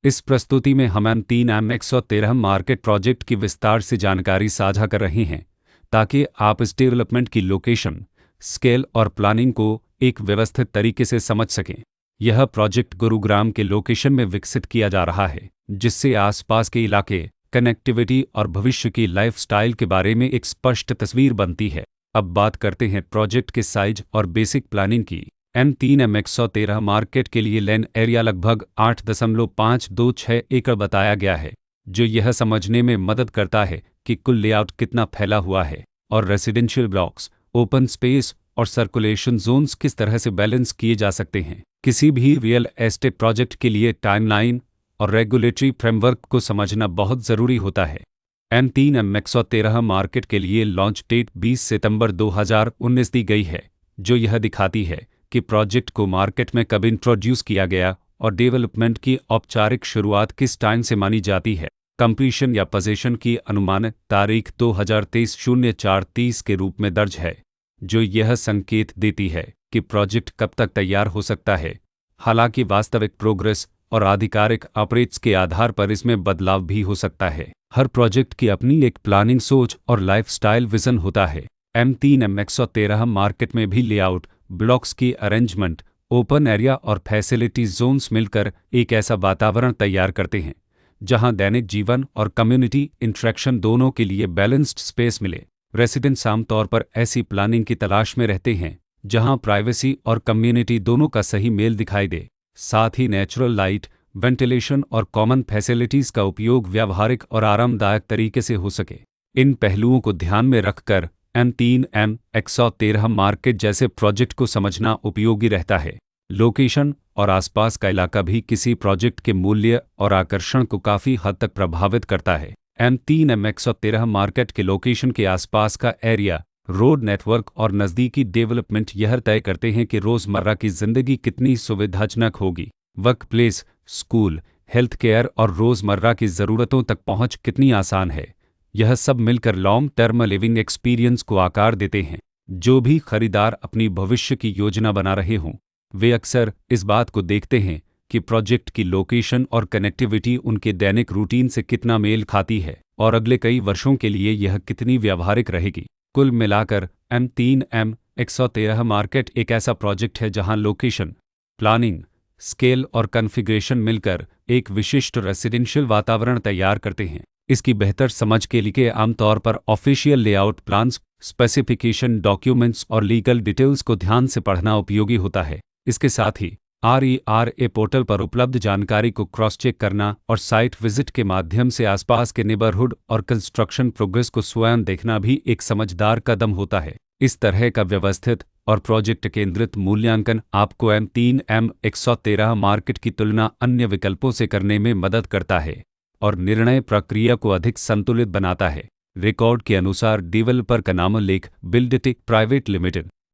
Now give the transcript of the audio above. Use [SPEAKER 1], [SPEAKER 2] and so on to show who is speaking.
[SPEAKER 1] इस प्रस्तुति में हम M3M113 मार्केट प्रोजेक्ट की विस्तार से जानकारी साझा कर रहे हैं ताकि आप इस डेवलपमेंट की लोकेशन, स्केल और प्लानिंग को एक व्यवस्थित तरीके से समझ सकें। यह प्रोजेक्ट गुरुग्राम के लोकेशन में विकसित किया जा रहा है, जिससे आसपास के इलाके, कनेक्टिविटी और भविष्य की लाइफस्टाइल के बारे में एक स्पष्ट तस्वीर बनती है। अब बात करते हैं प्रोजेक्ट के साइज और बेसिक प्लानिंग की। M3M113 मार्केट के लिए लैंड एरिया लगभग 8.526 एकड़ बताया गया है, जो यह समझने में मदद करता है कि कुल लेआउट कितना फैला हुआ है और रेसिडेंशियल ब्लॉक्स, ओपन स्पेस और सर्कुलेशन जोन्स किस तरह से बैलेंस किए जा सकते हैं। किसी भी रियल एस्टेट प्रोजेक्ट के लिए टाइमलाइन और रेगुलेटरी फ्रेमवर्क को समझना बहुत ज़रूरी होता है। M3M113 मार्केट के लिए लॉन्च डेट 20 सितंबर 2019 दी गई है, जो यह दिखाती है कि प्रोजेक्ट को मार्केट में कब इंट्रोड्यूस किया गया और डेवलपमेंट की औपचारिक शुरुआत किस टाइम से मानी जाती है। कंप्लीशन या पोजीशन की अनुमानित तारीख 2023-04-30 के रूप में दर्ज है, जो यह संकेत देती है कि प्रोजेक्ट कब तक तैयार हो सकता है। हालांकि वास्तविक प्रोग्रेस और आधिकारिक ऑपरेट्स के आधार पर इसमें बदलाव भी हो सकता है। हर प्रोजेक्ट की अपनी एक प्लानिंग सोच और लाइफस्टाइल विजन होता है। M3M113 मार्केट में भी लेआउट, ब्लॉक्स की अरेंजमेंट, ओपन एरिया और फैसिलिटी जोन्स मिलकर एक ऐसा वातावरण तैयार करते हैं जहां दैनिक जीवन और कम्युनिटी इंटरेक्शन दोनों के लिए बैलेंस्ड स्पेस मिले। रेसिडेंट्स आमतौर पर ऐसी प्लानिंग की तलाश में रहते हैं जहां प्राइवेसी और कम्युनिटी दोनों का सही मेल दिखाई दे। साथ ही नेचुरल लाइट, वेंटिलेशन और कॉमन फैसिलिटीज़ का उपयोग व्यावहारिक और आरामदायक तरीके से हो सके। इन पहलुओं को ध्यान में रखकर M3M113 मार्केट जैसे प्रोजेक्ट को समझना उपयोगी रहता है। लोकेशन और आसपास का इलाका भी किसी प्रोजेक्ट के मूल्य और आकर्षण को काफ़ी हद तक प्रभावित करता है। M3M113 मार्केट के लोकेशन के आसपास का एरिया, रोड नेटवर्क और नज़दीकी डेवलपमेंट यह तय करते हैं कि रोज़मर्रा की ज़िंदगी कितनी सुविधाजनक होगी। Work place, school, health care और रोज़मर्रा की ज़रूरतों तक पहुँच कितनी आसान है। यह सब मिलकर लॉन्ग टर्म लिविंग एक्सपीरियंस को आकार देते हैं। जो भी खरीदार अपनी भविष्य की योजना बना रहे हों, वे अक्सर इस बात को देखते हैं कि प्रोजेक्ट की लोकेशन और कनेक्टिविटी उनके दैनिक रूटीन से कितना मेल खाती है और अगले कई वर्षों के लिए यह कितनी व्यावहारिक रहेगी। कुल मिलाकर M3M113 मार्केट एक ऐसा प्रोजेक्ट है जहां लोकेशन, प्लानिंग, स्केल और कॉन्फ़िगरेशन मिलकर एक विशिष्ट रेसिडेंशियल वातावरण तैयार करते हैं। इसकी बेहतर समझ के लिए आमतौर पर official layout plans, specification documents और लीगल डिटेल्स को ध्यान से पढ़ना उपयोगी होता है। इसके साथ ही RERA पोर्टल पर उपलब्ध जानकारी को क्रॉस चेक करना और साइट विजिट के माध्यम से आसपास के नेबरहुड और कंस्ट्रक्शन प्रोग्रेस को स्वयं देखना भी एक समझदार कदम होता है। इस तरह का व्यवस्थित और प्रोजेक्ट केंद्रित मूल्यांकन आपको M3M113 मार्केट की तुलना अन्य विकल्पों से करने में मदद करता है और निर्णय प्रक्रिया को अधिक संतुलित बनाता है। रिकॉर्ड के अनुसार डेवलपर का नामोल्लेख बिल्डटेक प्राइवेट लिमिटेड